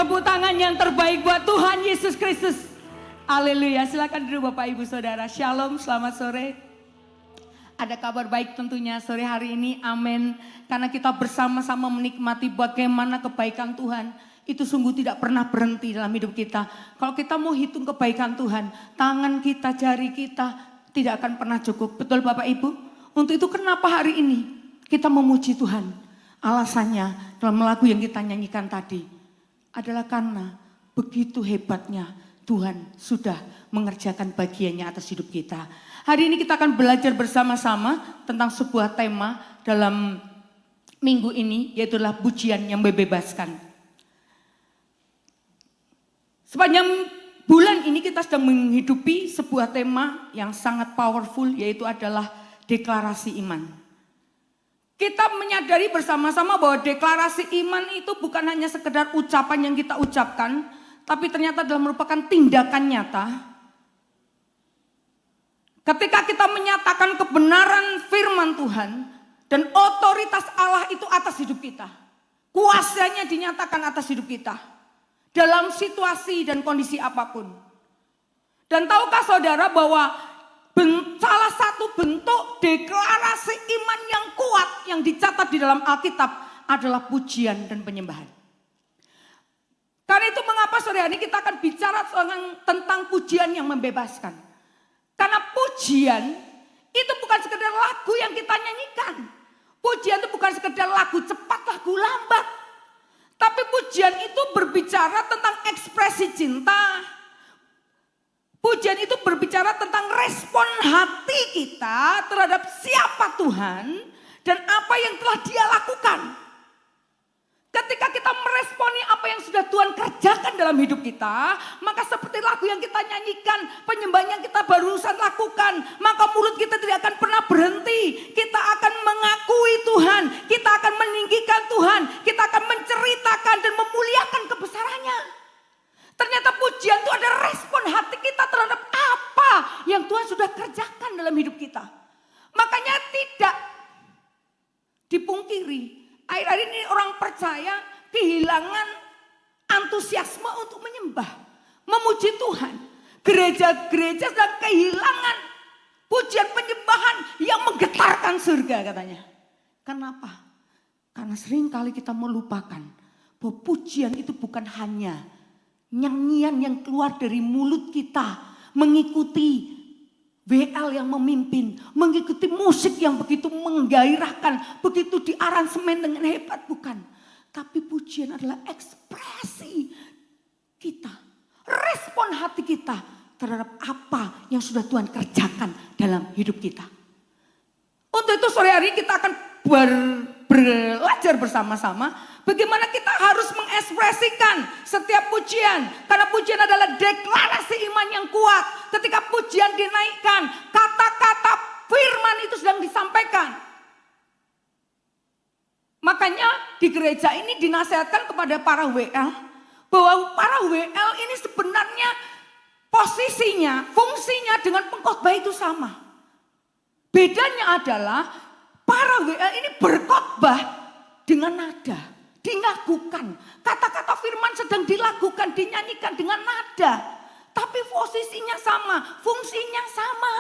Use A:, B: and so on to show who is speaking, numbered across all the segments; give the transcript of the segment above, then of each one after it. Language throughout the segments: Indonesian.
A: Tepuk tangan yang terbaik buat Tuhan Yesus Kristus. Haleluya. Silakan duduk Bapak Ibu Saudara. Shalom, selamat sore. Ada kabar baik tentunya sore hari ini. Amin. Karena kita bersama-sama menikmati bagaimana kebaikan Tuhan. Itu sungguh tidak pernah berhenti dalam hidup kita. Kalau kita mau hitung kebaikan Tuhan, tangan kita, jari kita tidak akan pernah cukup. Betul Bapak Ibu? Untuk itu kenapa hari ini kita memuji Tuhan? Alasannya dalam lagu yang kita nyanyikan tadi adalah karena begitu hebatnya Tuhan sudah mengerjakan bagiannya atas hidup kita. Hari ini kita akan belajar bersama-sama tentang sebuah tema dalam minggu ini, yaitulah pujian yang membebaskan. Sepanjang bulan ini kita sedang menghidupi sebuah tema yang sangat powerful, yaitu adalah deklarasi iman. Kita menyadari bersama-sama bahwa deklarasi iman itu bukan hanya sekedar ucapan yang kita ucapkan, tapi ternyata adalah merupakan tindakan nyata. Ketika kita menyatakan kebenaran firman Tuhan dan otoritas Allah itu atas hidup kita, kuasanya dinyatakan atas hidup kita dalam situasi dan kondisi apapun. Dan tahukah saudara bahwa salah satu bentuk deklarasi iman yang kuat yang dicatat di dalam Alkitab adalah pujian dan penyembahan. Karena itu mengapa sore hari ini kita akan bicara tentang pujian yang membebaskan. Karena pujian itu bukan sekedar lagu yang kita nyanyikan. Pujian itu bukan sekedar lagu cepat, lagu lambat. Tapi pujian itu berbicara tentang ekspresi cinta. Pujian itu berbicara tentang respon hati kita terhadap siapa Tuhan dan apa yang telah Dia lakukan. Ketika kita meresponi apa yang sudah Tuhan kerjakan dalam hidup kita, maka seperti lagu yang kita nyanyikan, penyembahan yang kita barusan lakukan, maka mulut kita tidak akan pernah berhenti. Kita akan mengakui Tuhan, kita akan meninggikan Tuhan, kita akan menceritakan dan memuliakan kebesarannya. Ternyata pujian itu ada respon hati kita terhadap apa yang Tuhan sudah kerjakan dalam hidup kita. Makanya tidak dipungkiri, akhir-akhir ini orang percaya kehilangan antusiasme untuk menyembah, memuji Tuhan. Gereja-gereja sedang kehilangan pujian penyembahan yang menggetarkan surga katanya. Kenapa? Karena seringkali kita melupakan bahwa pujian itu bukan hanya nyanyian yang keluar dari mulut kita, mengikuti WL yang memimpin, mengikuti musik yang begitu menggairahkan, begitu diaransemen dengan hebat, bukan. Tapi pujian adalah ekspresi kita, respon hati kita terhadap apa yang sudah Tuhan kerjakan dalam hidup kita. Untuk itu sore hari kita akan belajar bersama-sama bagaimana kita harus mengekspresikan setiap pujian. Karena pujian adalah deklarasi iman yang kuat. Ketika pujian dinaikkan, kata-kata firman itu sedang disampaikan. Makanya di gereja ini dinasihatkan kepada para WL bahwa para WL ini sebenarnya posisinya, fungsinya dengan pengkhotbah itu sama. Bedanya adalah para WL ini berkhotbah dengan nada, dilakukan. Kata-kata firman sedang dilakukan, dinyanyikan dengan nada. Tapi posisinya sama, fungsinya sama.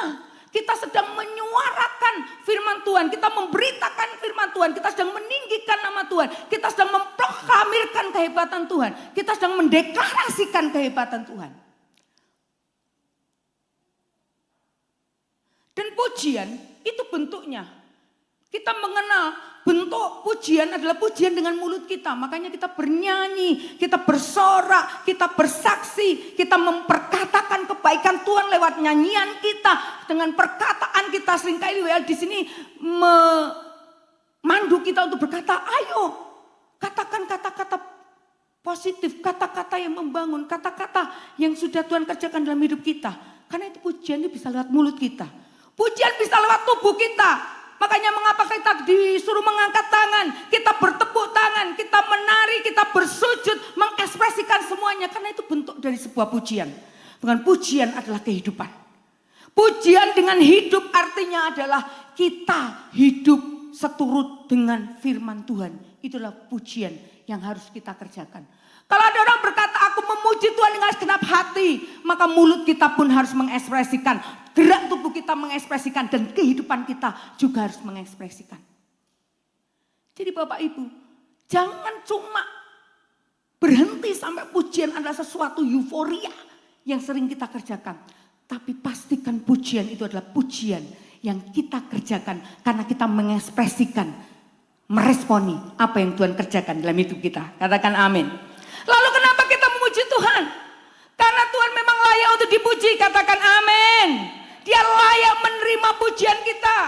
A: Kita sedang menyuarakan firman Tuhan, kita memberitakan firman Tuhan, kita sedang meninggikan nama Tuhan, kita sedang memproklamirkan kehebatan Tuhan, kita sedang mendeklarasikan kehebatan Tuhan. Dan pujian itu bentuknya. Kita mengenal bentuk pujian adalah pujian dengan mulut kita. Makanya kita bernyanyi, kita bersorak, kita bersaksi, kita memperkatakan kebaikan Tuhan lewat nyanyian kita. Dengan perkataan kita seringkali WL di sini memandu kita untuk berkata, ayo katakan kata-kata positif, kata-kata yang membangun, kata-kata yang sudah Tuhan kerjakan dalam hidup kita. Karena itu pujian itu bisa lewat mulut kita. Pujian bisa lewat tubuh kita. Makanya mengapa kita disuruh mengangkat tangan, kita bertepuk tangan, kita menari, kita bersujud, mengekspresikan semuanya. Karena itu bentuk dari sebuah pujian. Bukan pujian adalah kehidupan. Pujian dengan hidup artinya adalah kita hidup seturut dengan firman Tuhan. Itulah pujian yang harus kita kerjakan. Kalau ada orang berkata, hati, maka mulut kita pun harus mengekspresikan. Gerak tubuh kita mengekspresikan dan kehidupan kita juga harus mengekspresikan. Jadi Bapak Ibu, jangan cuma berhenti sampai pujian adalah sesuatu euforia yang sering kita kerjakan. Tapi pastikan pujian itu adalah pujian yang kita kerjakan karena kita mengekspresikan, meresponi apa yang Tuhan kerjakan dalam hidup kita. Katakan amin. Lalu kenapa kita memuji Tuhan? Karena Tuhan memang layak untuk dipuji. Katakan amin. Dia layak menerima pujian kita.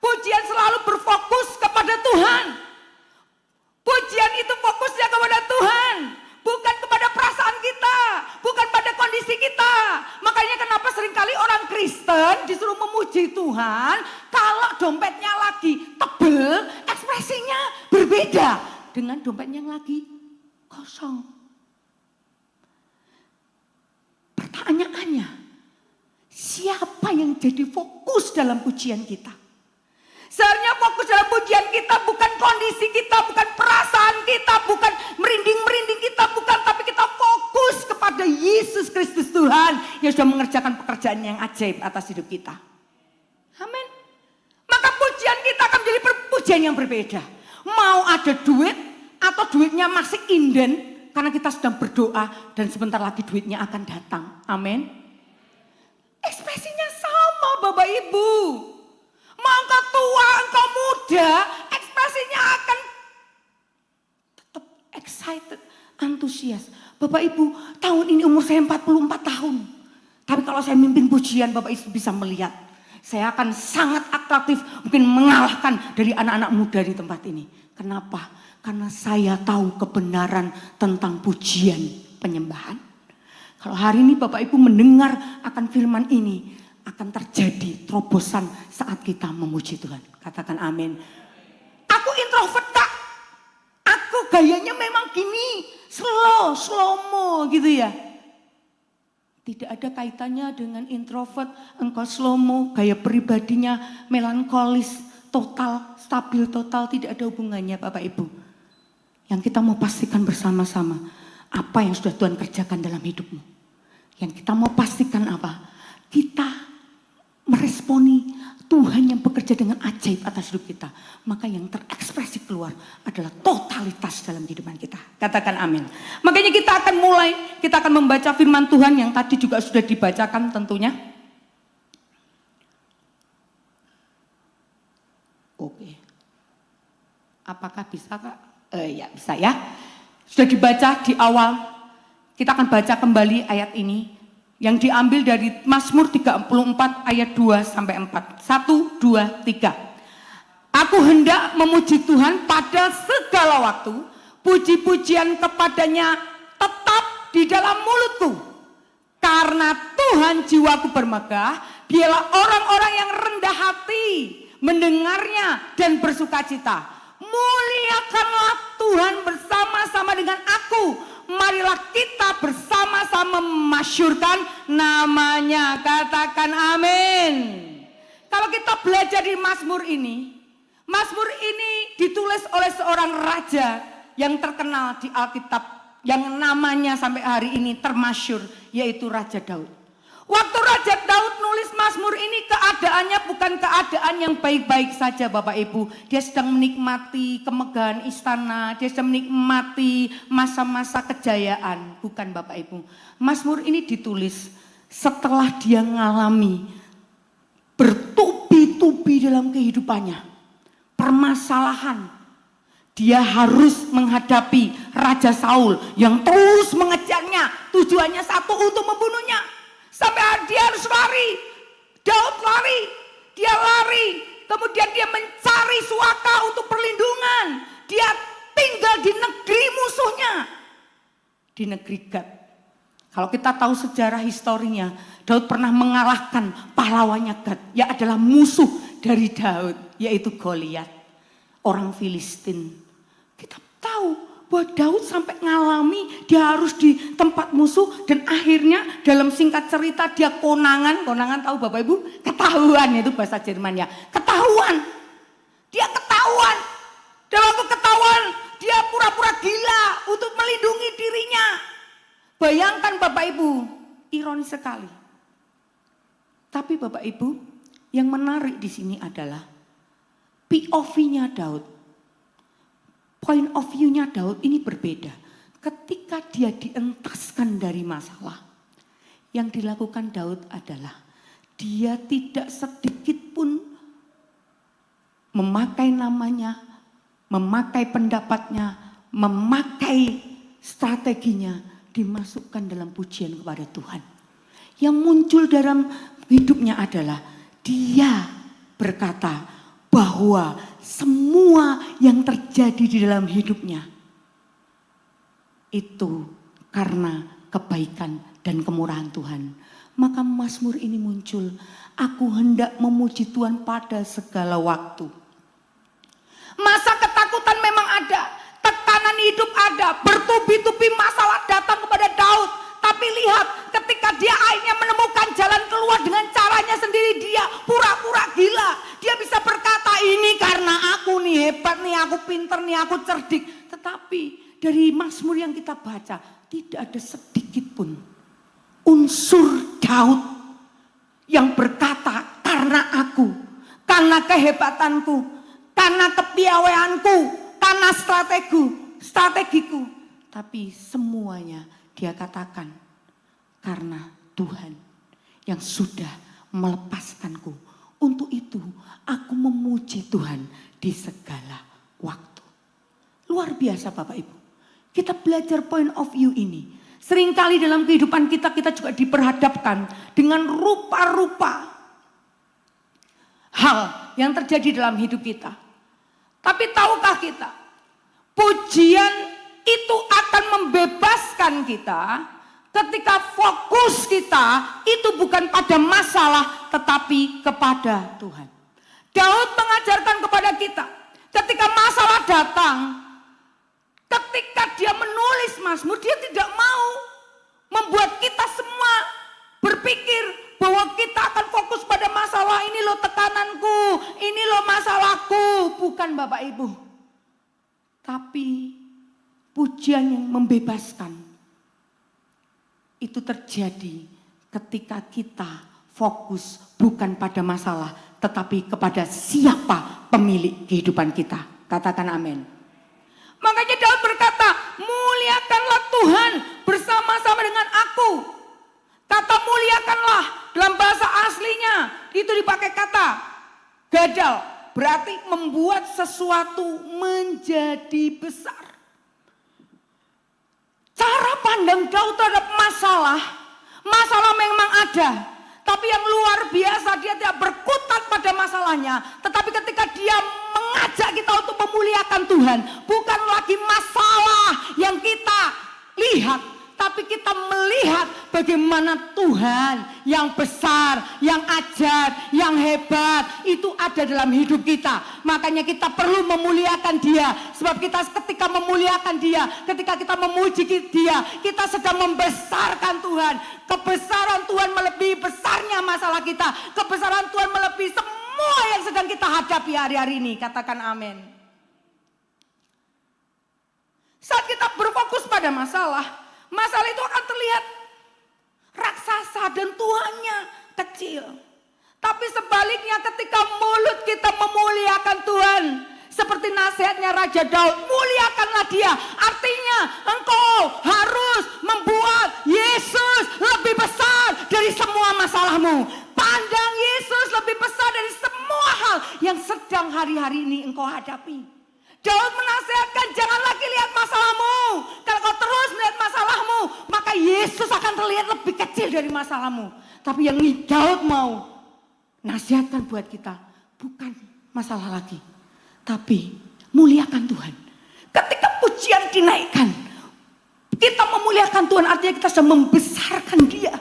A: Pujian selalu berfokus kepada Tuhan. Pujian itu fokusnya kepada Tuhan. Bukan kepada perasaan kita. Bukan pada kondisi kita. Makanya kenapa seringkali orang Kristen disuruh memuji Tuhan. Kalau dompetnya lagi tebel, ekspresinya berbeda. Dengan dompetnya yang lagi kosong. Pertanyaannya, siapa yang jadi fokus dalam pujian kita? Seharusnya fokus dalam pujian kita bukan kondisi kita, bukan perasaan kita, bukan merinding-merinding kita, bukan. Tapi kita fokus kepada Yesus Kristus Tuhan yang sudah mengerjakan pekerjaan yang ajaib atas hidup kita. Amin. Maka pujian kita akan menjadi pujian yang berbeda. Mau ada duit atau duitnya masih inden karena kita sedang berdoa dan sebentar lagi duitnya akan datang. Amin. Ekspresinya sama Bapak Ibu. Mau engkau tua, engkau muda, ekspresinya akan tetap excited, antusias. Bapak Ibu, tahun ini umur saya 44 tahun. Tapi kalau saya mimpin pujian, Bapak Ibu bisa melihat. Saya akan sangat atraktif, mungkin mengalahkan dari anak-anak muda di tempat ini. Kenapa? Karena saya tahu kebenaran tentang pujian penyembahan. Kalau hari ini Bapak Ibu mendengar akan firman ini, akan terjadi terobosan saat kita memuji Tuhan. Katakan amin. Aku introvert Kak. Aku gayanya memang gini, slow-mo gitu ya. Tidak ada kaitannya dengan introvert, engkau slow-mo, gaya pribadinya melankolis, total, stabil total, tidak ada hubungannya Bapak Ibu. Yang kita mau pastikan bersama-sama, apa yang sudah Tuhan kerjakan dalam hidupmu. Yang kita mau pastikan apa? Kita meresponi Tuhan yang bekerja dengan ajaib atas hidup kita. Maka yang terekspresi keluar adalah totalitas dalam kehidupan kita. Katakan amin. Makanya kita akan membaca firman Tuhan yang tadi juga sudah dibacakan tentunya. Oke. Apakah bisa Kak? Ya bisa ya. Sudah dibaca di awal. Kita akan baca kembali ayat ini. Yang diambil dari Mazmur 34 ayat 2 sampai 4. 1, 2, 3. Aku hendak memuji Tuhan pada segala waktu. Puji-pujian kepadanya tetap di dalam mulutku. Karena Tuhan jiwaku bermegah. Dialah orang-orang yang rendah hati mendengarnya dan bersukacita. Muliakanlah Tuhan bersama-sama dengan aku. Marilah kita bersama-sama memasyurkan namanya. Katakan amin. Kalau kita belajar di Mazmur ini ditulis oleh seorang raja yang terkenal di Alkitab, yang namanya sampai hari ini termasyur, yaitu Raja Daud. Waktu Raja Daud nulis Mazmur ini, keadaannya bukan keadaan yang baik-baik saja Bapak Ibu. Dia sedang menikmati kemegahan istana, dia sedang menikmati masa-masa kejayaan. Bukan Bapak Ibu. Mazmur ini ditulis setelah dia mengalami bertubi-tubi dalam kehidupannya. Permasalahan. Dia harus menghadapi Raja Saul yang terus mengejarnya. Tujuannya satu, untuk membunuhnya. Sampai dia harus lari. Daud lari. Dia lari. Kemudian dia mencari suaka untuk perlindungan. Dia tinggal di negeri musuhnya. Di negeri Gad. Kalau kita tahu sejarah historinya, Daud pernah mengalahkan pahlawannya Gad. Yang adalah musuh dari Daud, yaitu Goliat. Orang Filistin. Kita tahu bahwa Daud sampai ngalami dia harus di tempat musuh dan akhirnya dalam singkat cerita dia konangan tahu Bapak Ibu, ketahuan, itu bahasa Jerman ya, ketahuan, dia ketahuan, dan waktu ketahuan dia pura-pura gila untuk melindungi dirinya. Bayangkan Bapak Ibu, ironis sekali. Tapi Bapak Ibu, yang menarik di sini adalah POV-nya Daud. Point of view-nya Daud ini berbeda. Ketika dia dientaskan dari masalah, yang dilakukan Daud adalah dia tidak sedikit pun memakai namanya, memakai pendapatnya, memakai strateginya, dimasukkan dalam pujian kepada Tuhan. Yang muncul dalam hidupnya adalah dia berkata bahwa semua yang terjadi di dalam hidupnya itu karena kebaikan dan kemurahan Tuhan. Maka Mazmur ini muncul, aku hendak memuji Tuhan pada segala waktu. Masa ketakutan memang ada, tekanan hidup ada, bertubi-tubi masalah datang kepada Daud. Tapi lihat, ketika dia akhirnya menemukan jalan keluar dengan caranya sendiri, dia pura-pura gila. Dia bisa berkata, ini karena aku nih hebat nih, aku pinter nih, aku cerdik. Tetapi dari Mazmur yang kita baca, tidak ada sedikit pun unsur Daud yang berkata, karena aku, karena kehebatanku, karena kepiawaianku, karena strategiku. Tapi semuanya dia katakan, karena Tuhan yang sudah melepaskanku. Untuk itu aku memuji Tuhan di segala waktu. Luar biasa Bapak Ibu. Kita belajar point of view ini. Seringkali dalam kehidupan kita juga diperhadapkan dengan rupa-rupa hal yang terjadi dalam hidup kita. Tapi tahukah kita, pujian itu akan membebaskan kita ketika fokus kita itu bukan pada masalah tetapi kepada Tuhan. Daud mengajarkan kepada kita, ketika masalah datang, ketika dia menulis Mazmur, dia tidak mau membuat kita semua berpikir bahwa kita akan fokus pada masalah ini loh tekananku, ini loh masalahku. Bukan Bapak Ibu. Tapi pujian yang membebaskan itu terjadi ketika kita fokus bukan pada masalah tetapi kepada siapa pemilik kehidupan kita. Katakan amin. Makanya Daud berkata, muliakanlah Tuhan bersama-sama dengan aku. Kata muliakanlah dalam bahasa aslinya itu dipakai kata gadal. Berarti membuat sesuatu menjadi besar. Cara pandang Daud terhadap masalah memang ada. Tapi yang luar biasa, dia tidak berkutat pada masalahnya. Tetapi ketika dia mengajak kita untuk memuliakan Tuhan, bukan lagi masalah yang kita lihat, tapi kita melihat bagaimana Tuhan yang besar, yang ajaib, yang hebat itu ada dalam hidup kita. Makanya kita perlu memuliakan Dia. Sebab kita ketika memuliakan Dia, ketika kita memuji Dia, kita sedang membesarkan Tuhan. Kebesaran Tuhan melebihi besarnya masalah kita. Kebesaran Tuhan melebihi semua yang sedang kita hadapi hari-hari ini. Katakan amin. Saat kita berfokus pada masalah itu akan terlihat raksasa dan Tuhannya kecil. Tapi sebaliknya ketika mulut kita memuliakan Tuhan, seperti nasihatnya Raja Daud, muliakanlah Dia. Artinya engkau harus membuat Yesus lebih besar dari semua masalahmu. Pandang Yesus lebih besar dari semua hal yang sedang hari-hari ini engkau hadapi. Daud menasihatkan, jangan lagi lihat masalahmu. Kalau kau terus melihat masalahmu, maka Yesus akan terlihat lebih kecil dari masalahmu. Tapi yang Daud mau nasihatkan buat kita, bukan masalah lagi, tapi muliakan Tuhan. Ketika pujian dinaikkan, kita memuliakan Tuhan, artinya kita sedang membesarkan Dia.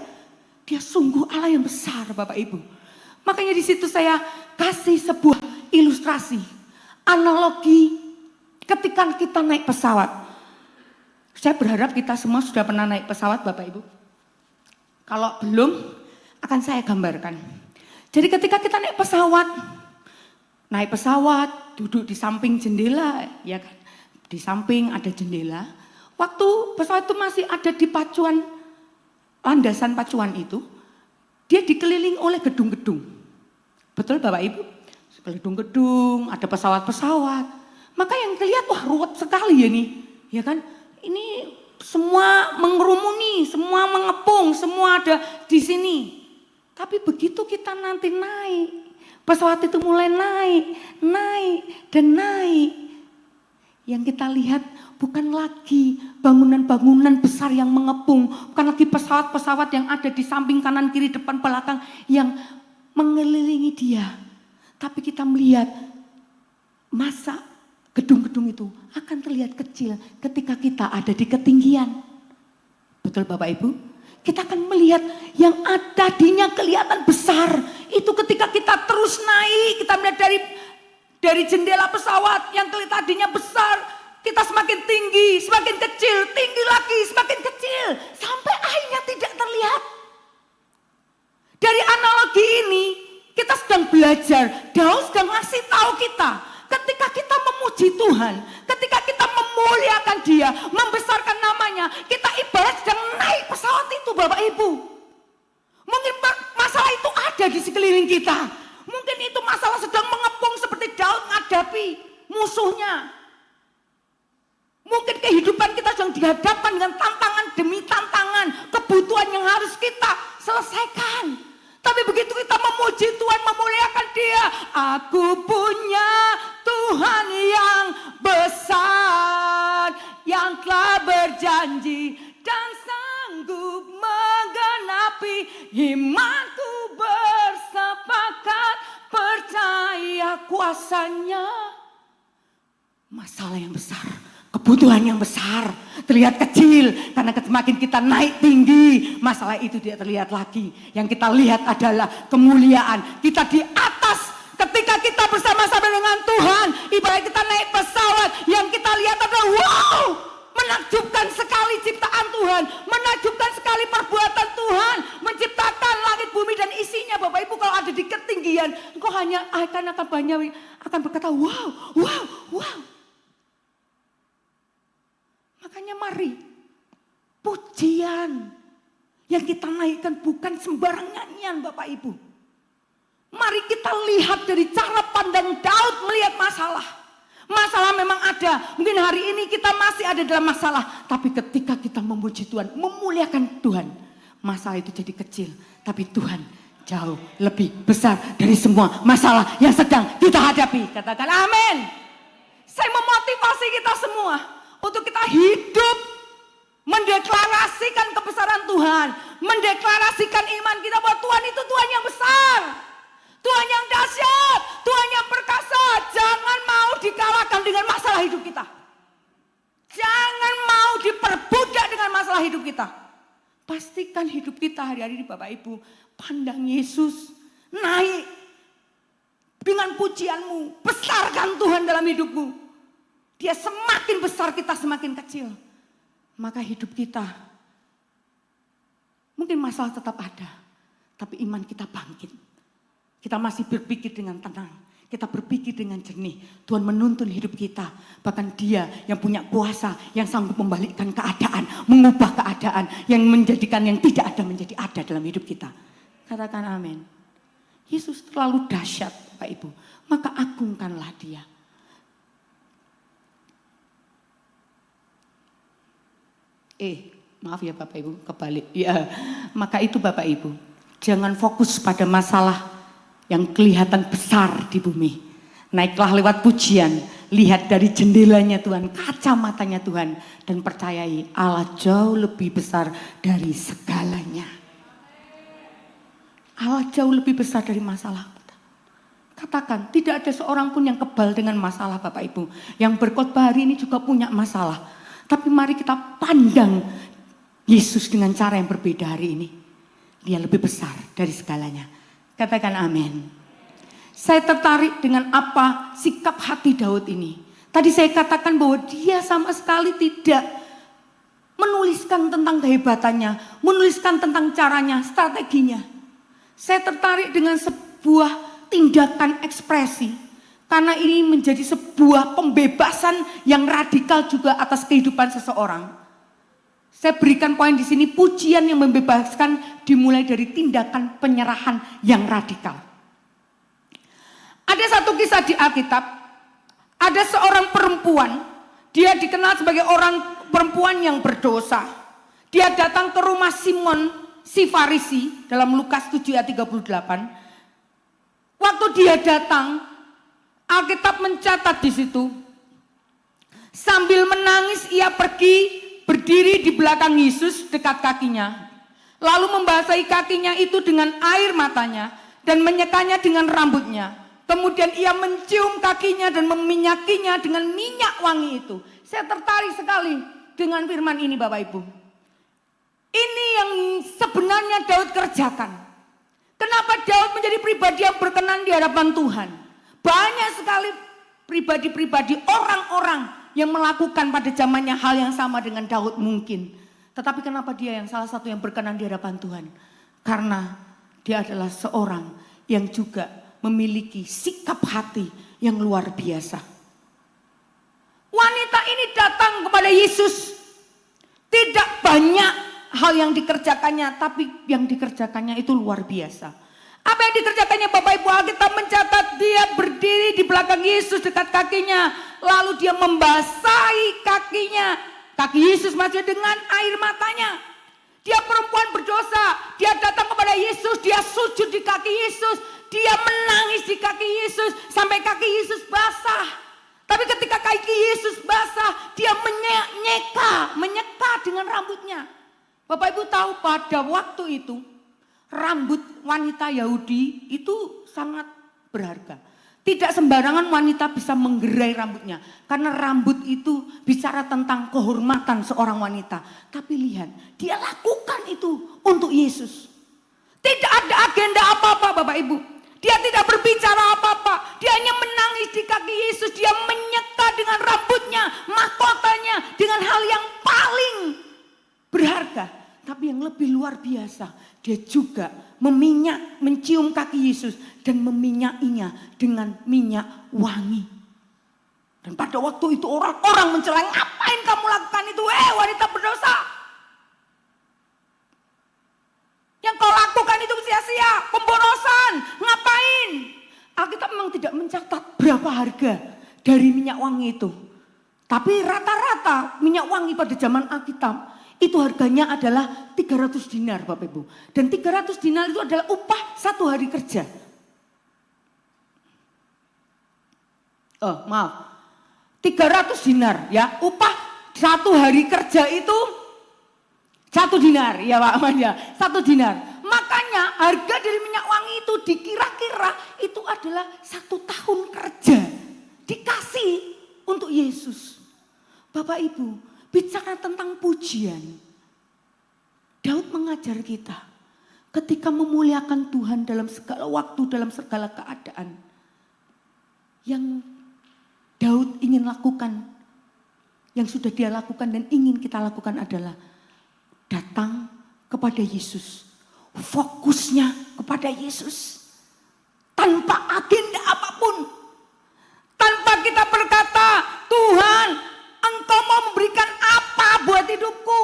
A: Dia sungguh Allah yang besar, Bapak Ibu. Makanya di situ saya kasih sebuah ilustrasi, analogi. Ketika kita naik pesawat, saya berharap kita semua sudah pernah naik pesawat Bapak Ibu. Kalau belum, akan saya gambarkan. Jadi ketika kita naik pesawat, duduk di samping jendela, ya kan? Di samping ada jendela. Waktu pesawat itu masih ada di pacuan, landasan pacuan itu, dia dikelilingi oleh gedung-gedung. Betul Bapak Ibu? Gedung-gedung, ada pesawat-pesawat. Maka yang terlihat, wah ruwet sekali ya nih. Ya kan? Ini semua mengerumuni, semua mengepung, semua ada di sini. Tapi begitu kita nanti naik, pesawat itu mulai naik dan naik. Yang kita lihat bukan lagi bangunan-bangunan besar yang mengepung, bukan lagi pesawat-pesawat yang ada di samping kanan, kiri, depan, belakang yang mengelilingi dia. Tapi kita melihat masa gedung-gedung itu akan terlihat kecil ketika kita ada di ketinggian. Betul Bapak Ibu? Kita akan melihat yang tadinya kelihatan besar. Itu ketika kita terus naik, kita melihat dari jendela pesawat yang tadinya besar, kita semakin tinggi, semakin kecil, tinggi lagi, semakin kecil. Sampai akhirnya tidak terlihat. Dari analogi ini, kita sedang belajar. Daud sedang ngasih tahu kita, ketika kita memuji Tuhan, ketika kita memuliakan Dia, membesarkan namanya, kita ibarat sedang naik pesawat itu Bapak Ibu. Mungkin masalah itu ada di sekeliling kita. Mungkin itu masalah sedang mengepung seperti Daud menghadapi musuhnya. Mungkin kehidupan kita sedang dihadapkan dengan tantangan demi tantangan, kebutuhan yang harus kita selesaikan. Tapi begitu kita memuji Tuhan, memuliakan Dia, aku punya Tuhan yang besar, yang telah berjanji dan sanggup menggenapi. Imanku bersepakat percaya kuasanya. Masalah yang besar, kebutuhan yang besar terlihat kecil karena semakin kita naik tinggi, masalah itu tidak terlihat lagi. Yang kita lihat adalah kemuliaan kita di atas. Ketika kita bersama-sama dengan Tuhan, ibarat kita naik pesawat, yang kita lihat adalah wow, menakjubkan sekali ciptaan Tuhan, menakjubkan sekali perbuatan Tuhan, menciptakan langit bumi dan isinya. Bapak Ibu, kalau ada di ketinggian, engkau hanya akan berkata wow, wow, wow. Makanya mari, pujian yang kita naikkan bukan sembarang nyanyian Bapak Ibu. Mari kita lihat dari cara pandang Daud melihat masalah. Masalah memang ada, mungkin hari ini kita masih ada dalam masalah. Tapi ketika kita memuji Tuhan, memuliakan Tuhan, masalah itu jadi kecil. Tapi Tuhan jauh lebih besar dari semua masalah yang sedang kita hadapi. Katakan amin. Saya memotivasi kita semua untuk kita hidup mendeklarasikan kebesaran Tuhan, mendeklarasikan iman kita bahwa Tuhan itu Tuhan yang besar, Tuhan yang dahsyat, Tuhan yang perkasa. Jangan mau dikalahkan dengan masalah hidup kita. Jangan mau diperbudak dengan masalah hidup kita. Pastikan hidup kita hari-hari ini Bapak Ibu, pandang Yesus, naik dengan pujianmu, besarkan Tuhan dalam hidupmu. Dia semakin besar, kita semakin kecil. Maka hidup kita, mungkin masalah tetap ada, tapi iman kita bangkit. Kita masih berpikir dengan tenang, kita berpikir dengan jernih. Tuhan menuntun hidup kita, bahkan Dia yang punya kuasa, yang sanggup membalikkan keadaan, mengubah keadaan, yang menjadikan yang tidak ada menjadi ada dalam hidup kita. Katakan amin. Yesus terlalu dahsyat Bapak Ibu, maka agungkanlah Dia. Maaf ya Bapak Ibu, kebalik. Ya, maka itu Bapak Ibu, jangan fokus pada masalah yang kelihatan besar di bumi. Naiklah lewat pujian, lihat dari jendelanya Tuhan, kacamatanya Tuhan, dan percayai Allah jauh lebih besar dari segalanya. Allah jauh lebih besar dari masalah. Katakan, tidak ada seorang pun yang kebal dengan masalah Bapak Ibu. Yang berkhotbah hari ini juga punya masalah. Tapi mari kita pandang Yesus dengan cara yang berbeda hari ini. Dia lebih besar dari segalanya. Katakan amin. Saya tertarik dengan apa sikap hati Daud ini. Tadi saya katakan bahwa dia sama sekali tidak menuliskan tentang kehebatannya, menuliskan tentang caranya, strateginya. Saya tertarik dengan sebuah tindakan ekspresi. Karena ini menjadi sebuah pembebasan yang radikal juga atas kehidupan seseorang. Saya berikan poin di sini, pujian yang membebaskan dimulai dari tindakan penyerahan yang radikal. Ada satu kisah di Alkitab, ada seorang perempuan, dia dikenal sebagai orang perempuan yang berdosa. Dia datang ke rumah Simon si Farisi dalam Lukas 7 ayat 38. Waktu dia datang, Alkitab mencatat di situ, sambil menangis ia pergi berdiri di belakang Yesus dekat kakinya. Lalu membasahi kakinya itu dengan air matanya dan menyekanya dengan rambutnya. Kemudian ia mencium kakinya dan meminyakinya dengan minyak wangi itu. Saya tertarik sekali dengan firman ini Bapak Ibu. Ini yang sebenarnya Daud kerjakan. Kenapa Daud menjadi pribadi yang berkenan di hadapan Tuhan? Banyak sekali pribadi-pribadi orang-orang yang melakukan pada zamannya hal yang sama dengan Daud mungkin. Tetapi kenapa dia yang salah satu yang berkenan di hadapan Tuhan? Karena dia adalah seorang yang juga memiliki sikap hati yang luar biasa. Wanita ini datang kepada Yesus. Tidak banyak hal yang dikerjakannya, tapi yang dikerjakannya itu luar biasa. Apa yang dikerjakannya Bapak Ibu? Alkitab mencatat dia berdiri di belakang Yesus dekat kakinya. Lalu dia membasahi kakinya. Kaki Yesus masih dengan air matanya. Dia perempuan berdosa. Dia datang kepada Yesus. Dia sujud di kaki Yesus. Dia menangis di kaki Yesus. Sampai kaki Yesus basah. Tapi ketika kaki Yesus basah, dia menyeka dengan rambutnya. Bapak Ibu tahu pada waktu itu, rambut wanita Yahudi itu sangat berharga. Tidak sembarangan wanita bisa menggerai rambutnya. Karena rambut itu bicara tentang kehormatan seorang wanita. Tapi lihat, dia lakukan itu untuk Yesus. Tidak ada agenda apa-apa Bapak Ibu. Dia tidak berbicara apa-apa. Dia hanya menangis di kaki Yesus. Dia menyeka dengan rambutnya, mahkotanya, dengan hal yang paling berharga. Tapi yang lebih luar biasa, dia juga mencium kaki Yesus dan meminyakinya dengan minyak wangi. Dan pada waktu itu orang-orang mencela, ngapain kamu lakukan itu? Wanita berdosa. Yang kau lakukan itu sia-sia, pemborosan, ngapain? Alkitab memang tidak mencatat berapa harga dari minyak wangi itu. Tapi rata-rata minyak wangi pada zaman Alkitab itu harganya adalah 300 dinar Bapak Ibu. Dan 300 dinar itu adalah upah 1 hari kerja. 300 dinar ya, upah 1 hari kerja itu 1 dinar ya Pak Ahmad ya, 1 dinar. Makanya harga dari minyak wangi itu dikira-kira itu adalah 1 tahun kerja dikasih untuk Yesus. Bapak Ibu, bicara tentang pujian, Daud mengajar kita ketika memuliakan Tuhan dalam segala waktu, dalam segala keadaan. Yang Daud ingin lakukan, yang sudah dia lakukan dan ingin kita lakukan adalah datang kepada Yesus. Fokusnya kepada Yesus. Tanpa agenda apapun. Tanpa kita berkata, Tuhan, Engkau mau memberikan apa buat hidupku?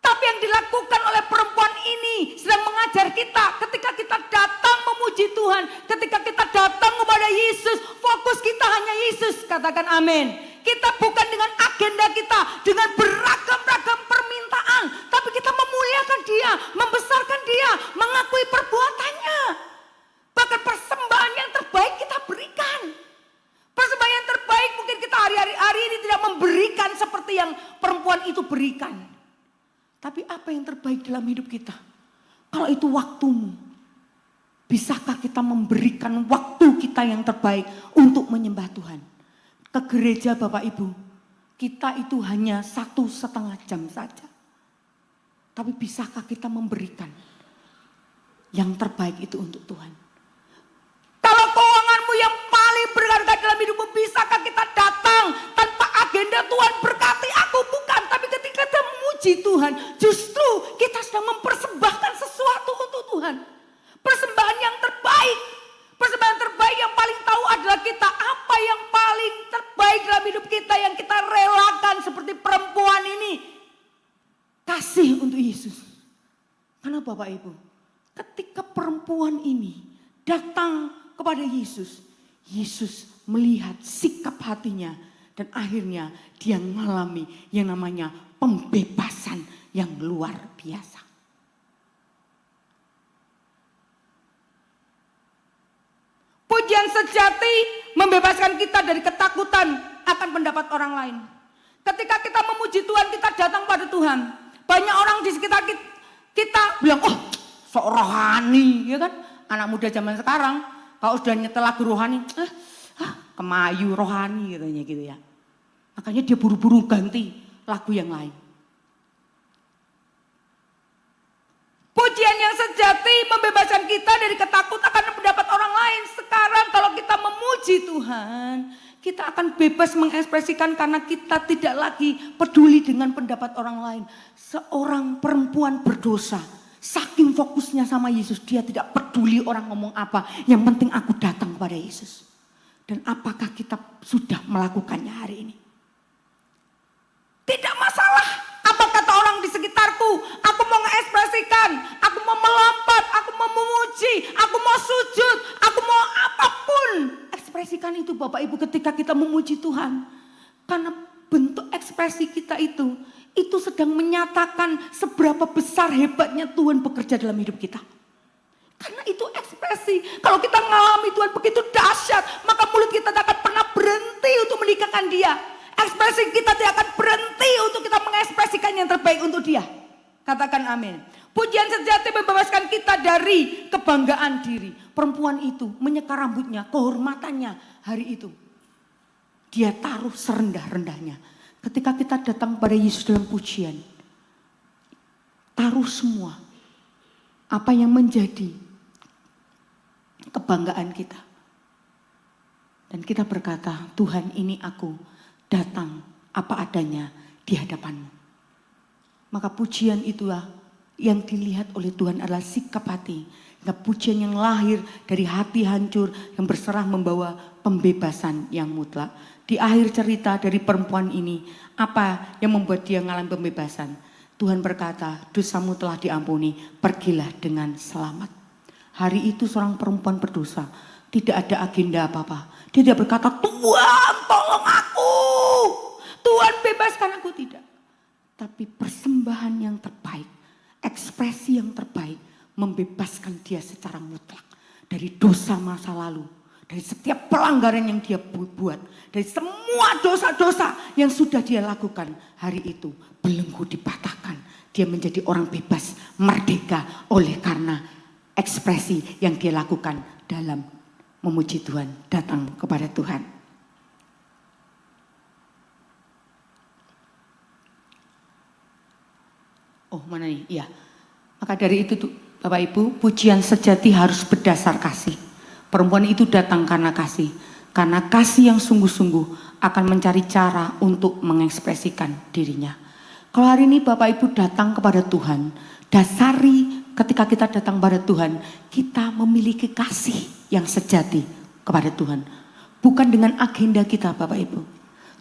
A: Tapi yang dilakukan oleh perempuan ini sedang mengajar kita ketika kita datang memuji Tuhan. Ketika kita datang kepada Yesus, fokus kita hanya Yesus. Katakan amin. Kita bukan dengan agenda kita, dengan beragam-ragam permintaan. Tapi kita memuliakan Dia, membesarkan Dia, mengakui perbuatannya. Bahkan persembahan yang terbaik kita berikan. Persembahan yang terbaik mungkin kita hari ini tidak memberikan seperti yang perempuan itu berikan. Tapi apa yang terbaik dalam hidup kita? Kalau itu waktumu, bisakah kita memberikan waktu kita yang terbaik untuk menyembah Tuhan? Ke gereja Bapak Ibu, kita itu hanya 1,5 jam saja. Tapi bisakah kita memberikan yang terbaik itu untuk Tuhan? Kalau keuanganmu yang paling berharga dalam hidupmu, bisakah kita datang tanpa agenda Tuhan berkati aku? Bukan, tapi ketika kita memuji Tuhan, justru kita sedang mempersembahkan sesuatu untuk Tuhan. Persembahan yang terbaik. Persembahan terbaik yang paling tahu adalah kita. Apa yang paling terbaik dalam hidup kita yang kita relakan seperti perempuan ini. kasih untuk Yesus. Karena Bapak Ibu, ketika perempuan ini datang kepada Yesus, Yesus melihat sikap hatinya dan akhirnya dia mengalami yang namanya pembebasan yang luar biasa. Pujian sejati membebaskan kita dari ketakutan akan pendapat orang lain. Ketika kita memuji Tuhan, kita datang pada Tuhan. Banyak orang di sekitar kita bilang, oh sok rohani, ya kan? Anak muda zaman sekarang, kalau sudah nyetel lagu rohani, kemayu rohani katanya gitu ya. Makanya dia buru-buru ganti lagu yang lain. Pujian yang sejati membebaskan kita dari ketakutan akan pendapat orang lain. Sekarang kalau kita memuji Tuhan, kita akan bebas mengekspresikan karena kita tidak lagi peduli dengan pendapat orang lain. Seorang perempuan berdosa, saking fokusnya sama Yesus, dia tidak peduli orang ngomong apa. Yang penting aku datang kepada Yesus. Dan apakah kita sudah melakukannya hari ini? Tidak masalah apa kata orang di sekitarku. Aku mau mengekspresikan, aku mau melompat, aku mau memuji, aku mau sujud, aku mau apapun. Ekspresikan itu Bapak Ibu ketika kita memuji Tuhan. Karena bentuk ekspresi kita itu sedang menyatakan seberapa besar hebatnya Tuhan bekerja dalam hidup kita. Karena itu ekspresi. Kalau kita mengalami Tuhan begitu dahsyat, maka mulut kita tidak akan pernah berhenti untuk meninggikan Dia. Ekspresi kita tidak akan berhenti untuk kita mengekspresikan yang terbaik untuk Dia. Katakan amin. Pujian sejati membebaskan kita dari kebanggaan diri. Perempuan itu menyeka rambutnya, kehormatannya hari itu. Dia taruh serendah-rendahnya. Ketika kita datang pada Yesus dalam pujian, taruh semua apa yang menjadi kebanggaan kita. Dan kita berkata, Tuhan ini aku datang apa adanya di hadapan-Mu. Maka pujian itulah yang dilihat oleh Tuhan adalah sikap hati. Nah, pujian yang lahir dari hati hancur yang berserah membawa pembebasan yang mutlak. Di akhir cerita dari perempuan ini, apa yang membuat dia mengalami pembebasan? Tuhan berkata, dosamu telah diampuni, pergilah dengan selamat. Hari itu seorang perempuan berdosa, tidak ada agenda apa-apa. Dia tidak berkata, Tuhan tolong aku, Tuhan bebaskan aku, tidak. Tapi persembahan yang terbaik, ekspresi yang terbaik, membebaskan dia secara mutlak dari dosa masa lalu, dari setiap pelanggaran yang dia buat, dari semua dosa-dosa yang sudah dia lakukan. Hari itu belenggu dipatahkan, dia menjadi orang bebas, merdeka oleh karena ekspresi yang dia lakukan dalam memuji Tuhan, datang kepada Tuhan. Oh mana nih? Iya. Maka dari itu Bapak Ibu, pujian sejati harus berdasar kasih. Perempuan itu datang karena kasih. Karena kasih yang sungguh-sungguh akan mencari cara untuk mengekspresikan dirinya. Kalau hari ini Bapak Ibu datang kepada Tuhan, dasari ketika kita datang kepada Tuhan, kita memiliki kasih yang sejati kepada Tuhan. Bukan dengan agenda kita Bapak Ibu.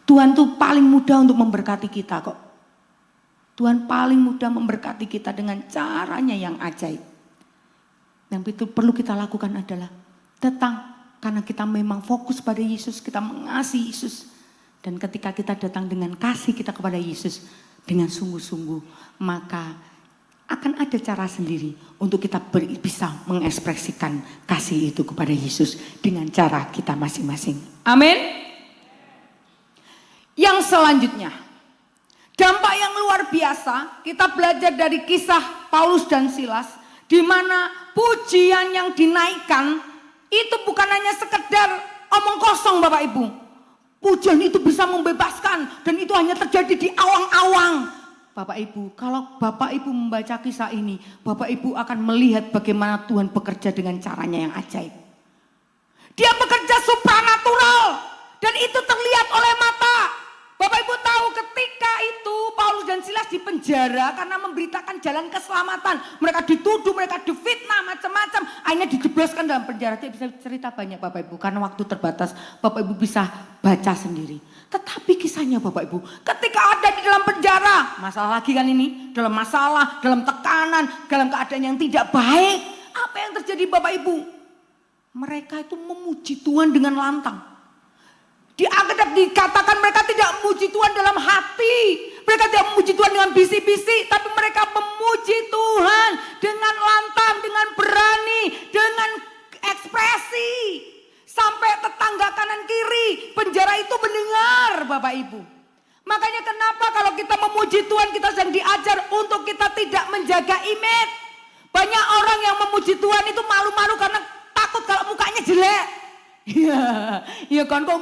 A: Tuhan tuh paling mudah untuk memberkati kita kok. Tuhan paling mudah memberkati kita dengan caranya yang ajaib. Yang itu perlu kita lakukan adalah datang karena kita memang fokus pada Yesus, kita mengasihi Yesus. Dan ketika kita datang dengan kasih kita kepada Yesus dengan sungguh-sungguh, maka akan ada cara sendiri untuk kita bisa mengekspresikan kasih itu kepada Yesus dengan cara kita masing-masing. Amin. Yang selanjutnya, dampak yang luar biasa, kita belajar dari kisah Paulus dan Silas, di mana pujian yang dinaikkan itu bukan hanya sekedar omong kosong Bapak Ibu. Pujian itu bisa membebaskan dan itu hanya terjadi di awang-awang. Bapak Ibu, kalau Bapak Ibu membaca kisah ini, Bapak Ibu akan melihat bagaimana Tuhan bekerja dengan caranya yang ajaib. Dia bekerja supranatural dan itu terlihat oleh mata. Bapak Ibu tahu ketika itu Paulus dan Silas dipenjara karena memberitakan jalan keselamatan. Mereka dituduh, mereka difitnah macam-macam. Akhirnya dijebloskan dalam penjara. Dia bisa cerita banyak Bapak Ibu karena waktu terbatas. Bapak Ibu bisa baca sendiri. Tetapi kisahnya Bapak Ibu, ketika ada di dalam penjara, masalah lagi kan ini, dalam masalah, dalam tekanan, dalam keadaan yang tidak baik, apa yang terjadi Bapak Ibu? Mereka itu memuji Tuhan dengan lantang. Di Alkitab dikatakan mereka tidak memuji Tuhan dalam hati, mereka tidak memuji Tuhan dengan bisi-bisi, tapi mereka memuji Tuhan dengan lantang, dengan berani, dengan ekspresi. Sampai tetangga kanan kiri penjara itu mendengar Bapak Ibu. Makanya kenapa kalau kita memuji Tuhan kita sedang diajar untuk kita tidak menjaga image. Banyak orang yang memuji Tuhan itu malu-malu karena takut kalau mukanya jelek. Iya kan kok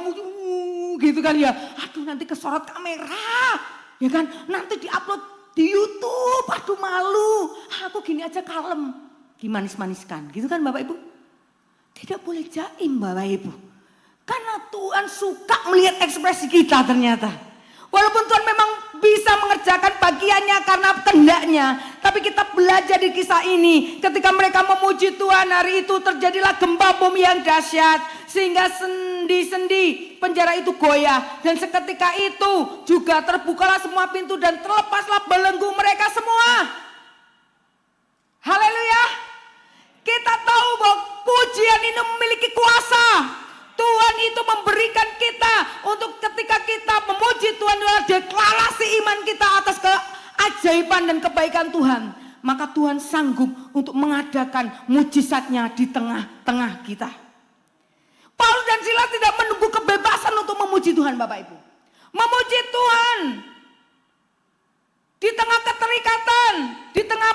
A: gitu kan ya. Aduh nanti kesorot kamera. Ya kan nanti diupload di YouTube. Aduh malu. Aku gini aja kalem. Dimanis-maniskan gitu kan Bapak Ibu. Tidak boleh jaim Bapak Ibu. Karena Tuhan suka melihat ekspresi kita ternyata. Walaupun Tuhan memang bisa mengerjakan bagiannya karena kehendaknya. Tapi kita belajar di kisah ini. Ketika mereka memuji Tuhan hari itu terjadilah gempa bumi yang dahsyat. Sehingga sendi-sendi penjara itu goyah. Dan seketika itu juga terbukalah semua pintu dan terlepaslah belenggu mereka semua. Haleluya. Kita tahu bahwa pujian ini memiliki kuasa. Tuhan itu memberikan kita untuk ketika kita memuji Tuhan adalah deklarasi iman kita atas keajaiban dan kebaikan Tuhan. Maka Tuhan sanggup untuk mengadakan mujizatnya di tengah-tengah kita. Paulus dan Silas tidak menunggu kebebasan untuk memuji Tuhan Bapak Ibu. Memuji Tuhan di tengah keterikatan, di tengah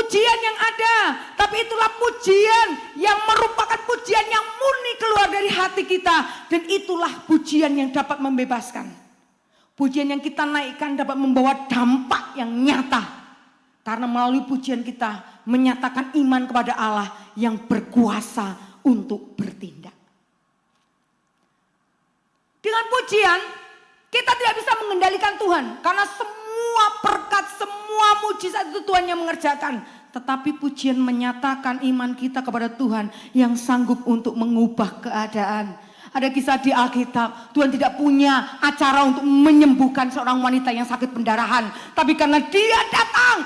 A: ujian yang ada. Tapi itulah pujian yang merupakan pujian yang murni keluar dari hati kita. Dan itulah pujian yang dapat membebaskan. Pujian yang kita naikkan dapat membawa dampak yang nyata. Karena melalui pujian kita menyatakan iman kepada Allah yang berkuasa untuk bertindak. Dengan pujian kita tidak bisa mengendalikan Tuhan. Karena semua berkat, semua mujizat itu Tuhan yang mengerjakan. Tetapi pujian menyatakan iman kita kepada Tuhan yang sanggup untuk mengubah keadaan. Ada kisah di Alkitab, Tuhan tidak punya acara untuk menyembuhkan seorang wanita yang sakit pendarahan. Tapi karena dia datang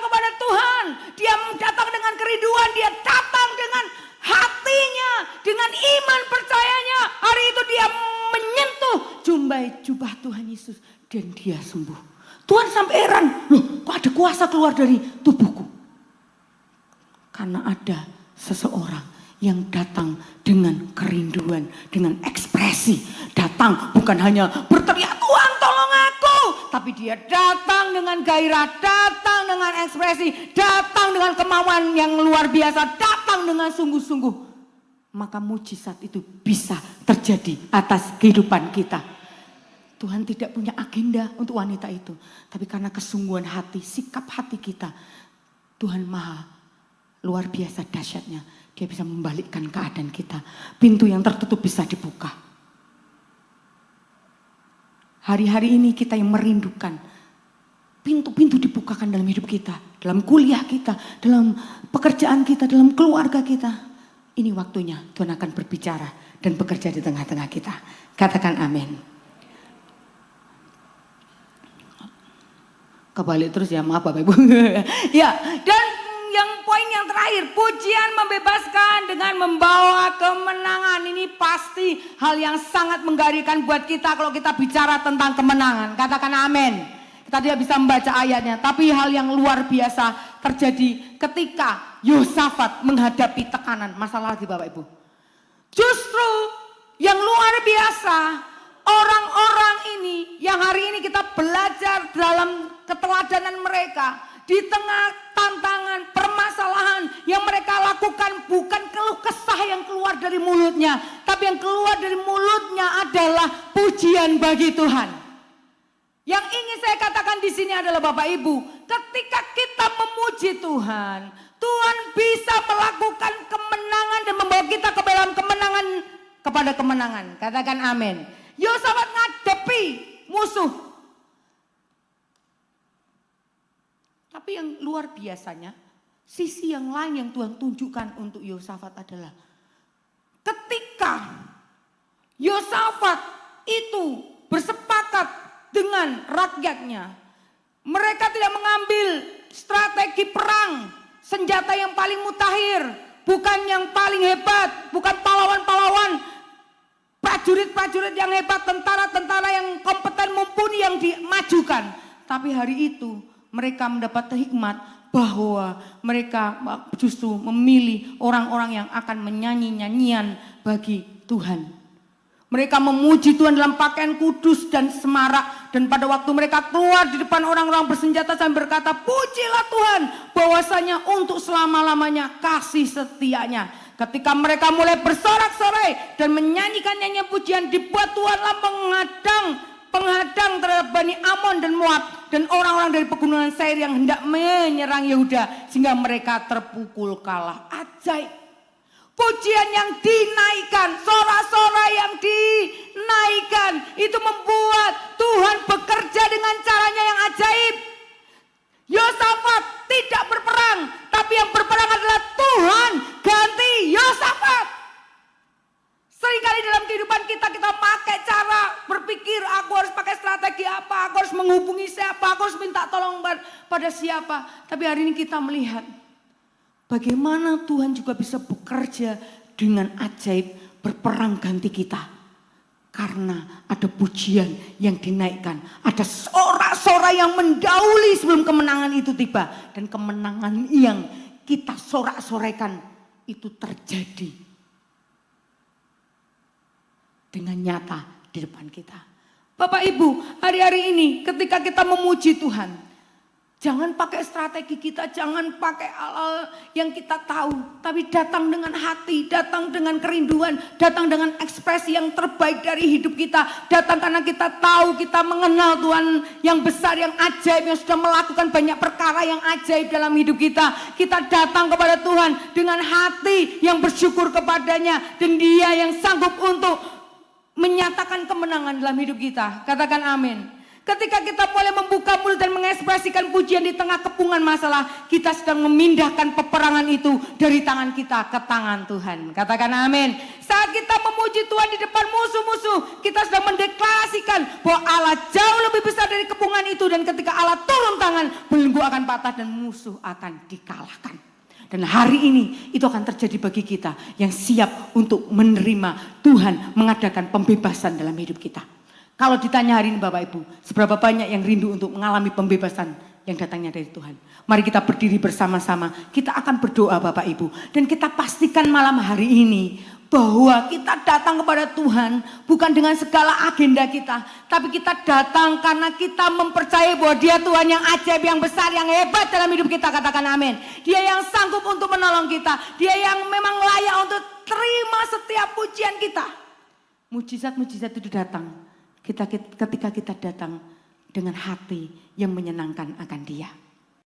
A: kepada Tuhan. Dia datang dengan kerinduan, dia datang dengan hatinya, dengan iman percayanya. Hari itu dia menyentuh jubah Tuhan Yesus dan dia sembuh. Tuhan sampai heran, loh kok ada kuasa keluar dari tubuhku? Karena ada seseorang yang datang dengan kerinduan, dengan ekspresi. Datang bukan hanya berteriak Tuhan tolong aku. Tapi dia datang dengan gairah, datang dengan ekspresi, datang dengan kemauan yang luar biasa, datang dengan sungguh-sungguh. Maka mujizat itu bisa terjadi atas kehidupan kita. Tuhan tidak punya agenda untuk wanita itu. Tapi karena kesungguhan hati, sikap hati kita. Tuhan maha luar biasa dahsyatnya. Dia bisa membalikkan keadaan kita. Pintu yang tertutup bisa dibuka. Hari-hari ini kita yang merindukan. Pintu-pintu dibukakan dalam hidup kita. Dalam kuliah kita. Dalam pekerjaan kita. Dalam keluarga kita. Ini waktunya Tuhan akan berbicara. Dan bekerja di tengah-tengah kita. Katakan amin. Kebalik terus ya, maaf Bapak Ibu. Ya, dan yang poin yang terakhir, pujian membebaskan dengan membawa kemenangan. Ini pasti hal yang sangat menggairahkan buat kita kalau kita bicara tentang kemenangan. Katakan amin. Kita tidak bisa membaca ayatnya, tapi hal yang luar biasa terjadi ketika Yosafat menghadapi tekanan. Masalah lagi Bapak Ibu. Justru yang luar biasa, orang-orang ini yang hari ini kita belajar dalam keteladanan mereka di tengah tantangan, permasalahan yang mereka lakukan, bukan keluh kesah yang keluar dari mulutnya, tapi yang keluar dari mulutnya adalah pujian bagi Tuhan. Yang ingin saya katakan di sini adalah Bapak Ibu, ketika kita memuji Tuhan, Tuhan bisa melakukan kemenangan dan membawa kita ke dalam kemenangan kepada kemenangan. Katakan amin. Yosafat ngadepi musuh. Tapi yang luar biasanya, sisi yang lain yang Tuhan tunjukkan untuk Yosafat adalah ketika Yosafat itu bersepakat dengan rakyatnya. Mereka tidak mengambil strategi perang, senjata yang paling mutakhir, bukan yang paling hebat, bukan pahlawan-pahlawan, prajurit-prajurit yang hebat, tentara-tentara yang kompeten mumpuni yang dimajukan. Tapi hari itu mereka mendapat hikmat bahwa mereka justru memilih orang-orang yang akan menyanyi nyanyian bagi Tuhan. Mereka memuji Tuhan dalam pakaian kudus dan semarak. Dan pada waktu mereka keluar di depan orang-orang bersenjata sambil berkata, pujilah Tuhan bahwasanya untuk selama-lamanya kasih setianya. Ketika mereka mulai bersorak-sorai dan menyanyikan nyanyian pujian, dibuat Tuhanlah penghadang terhadap Bani Amon dan Moab dan orang-orang dari pegunungan Seir yang hendak menyerang Yehuda, sehingga mereka terpukul kalah. Ajaib. Pujian yang dinaikkan, sorak-sorai yang dinaikkan, itu membuat Tuhan bekerja dengan caranya yang ajaib. Yosafat tidak berperang, tapi yang berperang adalah Tuhan ganti Yosafat. Seringkali dalam kehidupan kita pakai cara berpikir, aku harus pakai strategi apa, aku harus menghubungi siapa, aku harus minta tolong pada siapa. Tapi hari ini kita melihat bagaimana Tuhan juga bisa bekerja dengan ajaib, berperang ganti kita. Karena ada pujian yang dinaikkan, ada sorak-sorai yang mendahului sebelum kemenangan itu tiba. Dan kemenangan yang kita sorak-soraikan itu terjadi dengan nyata di depan kita. Bapak Ibu, hari-hari ini ketika kita memuji Tuhan, jangan pakai strategi kita, jangan pakai hal-hal yang kita tahu. Tapi datang dengan hati, datang dengan kerinduan, datang dengan ekspresi yang terbaik dari hidup kita. Datang karena kita tahu, kita mengenal Tuhan yang besar, yang ajaib, yang sudah melakukan banyak perkara yang ajaib dalam hidup kita. Kita datang kepada Tuhan dengan hati yang bersyukur kepadanya. Dan Dia yang sanggup untuk menyatakan kemenangan dalam hidup kita. Katakan amin. Ketika kita mulai membuka mulut dan mengekspresikan pujian di tengah kepungan masalah, kita sedang memindahkan peperangan itu dari tangan kita ke tangan Tuhan. Katakan amin. Saat kita memuji Tuhan di depan musuh-musuh, kita sedang mendeklarasikan bahwa Allah jauh lebih besar dari kepungan itu. Dan ketika Allah turun tangan, belenggu akan patah dan musuh akan dikalahkan. Dan hari ini itu akan terjadi bagi kita yang siap untuk menerima Tuhan mengadakan pembebasan dalam hidup kita. Kalau ditanya hari ini Bapak Ibu, seberapa banyak yang rindu untuk mengalami pembebasan yang datangnya dari Tuhan? Mari kita berdiri bersama-sama, kita akan berdoa Bapak Ibu. Dan kita pastikan malam hari ini bahwa kita datang kepada Tuhan bukan dengan segala agenda kita. Tapi kita datang karena kita mempercayai bahwa Dia Tuhan yang ajaib, yang besar, yang hebat dalam hidup kita. Katakan amin. Dia yang sanggup untuk menolong kita. Dia yang memang layak untuk terima setiap pujian kita. Mujizat-mujizat itu datang ketika kita datang dengan hati yang menyenangkan akan Dia.